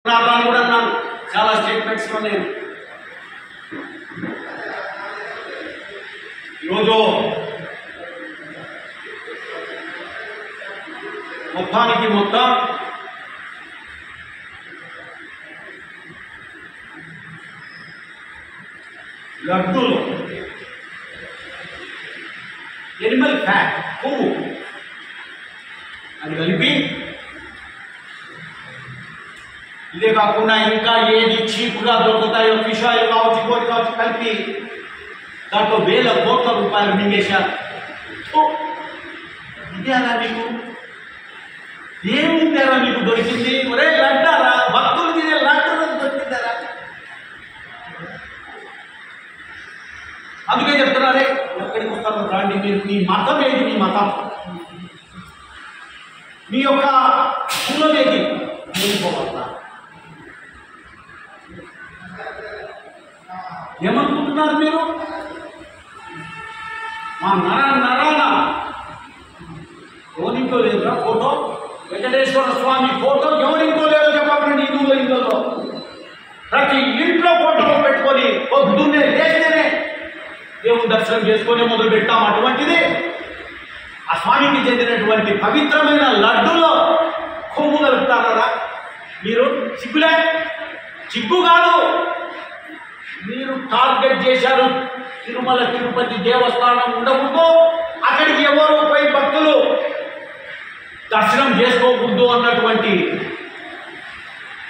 కూడా అన్నాను చాలా స్టేట్మెంట్స్లో. నేను ఈరోజు మొత్తం లడ్డూలు, ఎనిమల్ ఫ్యాట్, కొవ్వు అది కలిపి, ఇదే కాకుండా ఇంకా ఏది చీప్గా దొరుకుతాయో ఫిష్ ఆయిల్ కావచ్చు, కోడి కావచ్చు కలిపి దాంట్లో వేల కోట్ల రూపాయలు మింగేశారు. ఇదేనా మీకు? ఏముంటారా మీకు దొరికింది? ఒరే లడ్డారా, భక్తులు తినే లడ్డు దొరికిందారా? అందుకే చెప్తున్నారే, ఎక్కడికి వస్తారో రాండి మీరు. మీ మతం ఏది? మీ మతం, మీ యొక్క కులం ఏది? నేర్చుకోవాలా? ఏమనుకుంటున్నారు మీరు? మా నరాన ఎవరింకో లేదురా ఫోటో, వెంకటేశ్వర స్వామి ఫోటో ఎవరింకో లేదో చెప్పండి. హిందువులో ప్రతి ఇంట్లో ఫోటోలు పెట్టుకొని పొద్దున్నే లేస్తేనే దేవుని దర్శనం చేసుకొని మొదలు పెట్టాం. అటువంటిది ఆ స్వామికి చెందినటువంటి పవిత్రమైన లడ్డూలో కొవ్వు కలుపుతారా మీరు? సిగ్గులే? సిగ్గు కాదు, మీరు టార్గెట్ చేశారు. తిరుమల తిరుపతి దేవస్థానం ఉండకూడదు, అక్కడికి ఎవరు పోయి భక్తులు దర్శనం చేసుకోకూడదు అన్నటువంటి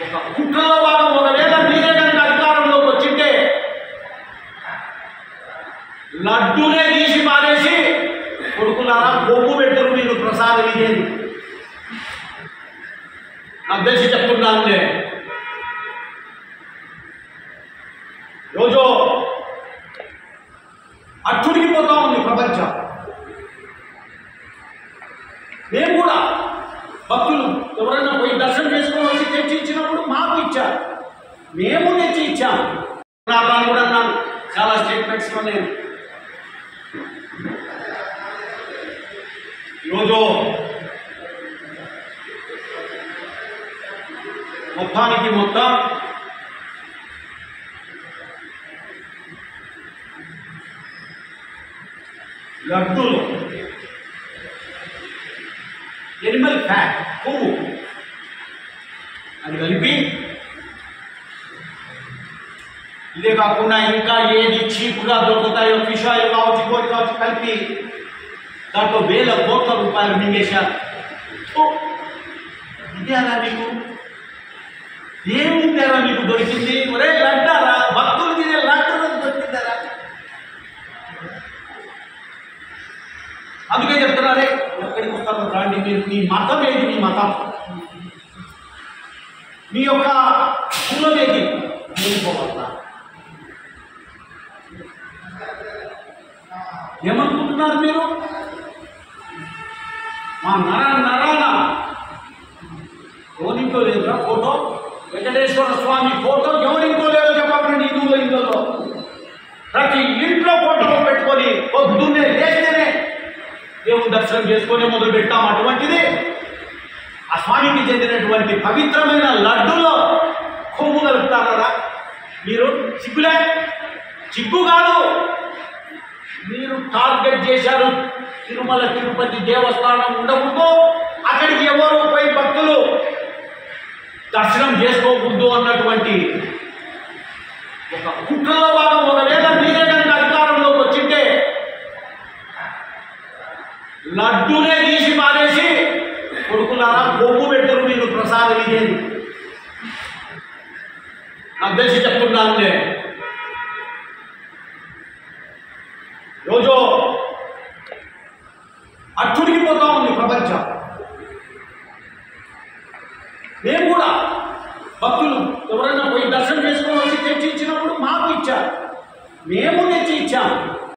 ఒక కుట్రలో భాగం. ఒకవేళ మీరే కనుక అధికారంలోకి వచ్చింటే లడ్డూనే తీసి మానేసి కొడుకులారా కొవ్వు పెట్టరు మీరు ప్రసాదం ఇదేది. నాకు తెలిసి చెప్తున్నానులే. రోజు అట్టుడికిపోతా ఉంది ప్రపంచం. మేము కూడా భక్తులు ఎవరైనా పోయి దర్శనం చేసుకోవాల్సి తెచ్చి ఇచ్చినప్పుడు మాకు ఇచ్చారు, మేము తెచ్చి ఇచ్చాము. కూడా అన్నాను చాలా స్టేట్మెంట్స్లో. నేను ఈరోజు మొత్తం లడ్డూలు, ఎనిమల్ ఫ్యాట్, కొవ్వు అది కలిపి, ఇదే కాకుండా ఇంకా ఏది చీప్గా దొరుకుతాయో ఫిష్ ఆయిల్ కావచ్చు, కోడి కావచ్చు కలిపి దాంట్లో వేల కోట్ల రూపాయలు మింగేశారు. ఇదేనా మీకు? ఏముంటారా మీకు దొరికింది? ఒరే లడ్డారా, భక్తులు తినే లడ్డు దొరికిందారా? అందుకే చెప్తున్నారే, ఎక్కడికి వస్తారో రాండి మీరు. మీ మతం ఏది? మీ మతం, మీ యొక్క కులం ఏది? నేర్చుకోవాలా? ఏమనుకుంటున్నారు మీరు? మా నరాన ఎవరింకో లేదురా ఫోటో, వెంకటేశ్వర స్వామి ఫోటో ఎవరింకో లేదో చెప్పండి. హిందువులో ప్రతి ఇంట్లో ఫోటోలు పెట్టుకొని పొద్దున్నే లేస్తేనే దేవుని దర్శనం చేసుకొని మొదలు పెట్టాం. అటువంటిది ఆ స్వామికి చెందినటువంటి పవిత్రమైన లడ్డూలో కొవ్వు కలుపుతారా మీరు? సిగ్గులే? సిగ్గు కాదు, మీరు టార్గెట్ చేశారు. తిరుమల తిరుపతి దేవస్థానం ఉండకూడదు, అక్కడికి ఎవరు పోయి భక్తులు దర్శనం చేసుకోకూడదు అన్నటువంటి ఒక కుట్రలో భాగం. ఒకవేళ మీరే కనుక అధికారంలోకి వచ్చింటే లడ్డూనే తీసి మానేసి కొడుకులారా కొవ్వు పెట్టరు మీరు ప్రసాదం ఇదేది. నాకు తెలిసి చెప్తున్నానులే. రోజు అట్టుడికిపోతా ఉంది ప్రపంచం. మేము కూడా భక్తులు ఎవరైనా పోయి దర్శనం చేసుకోవాల్సి తెచ్చి ఇచ్చినప్పుడు మాకు ఇచ్చారు, మేము తెచ్చి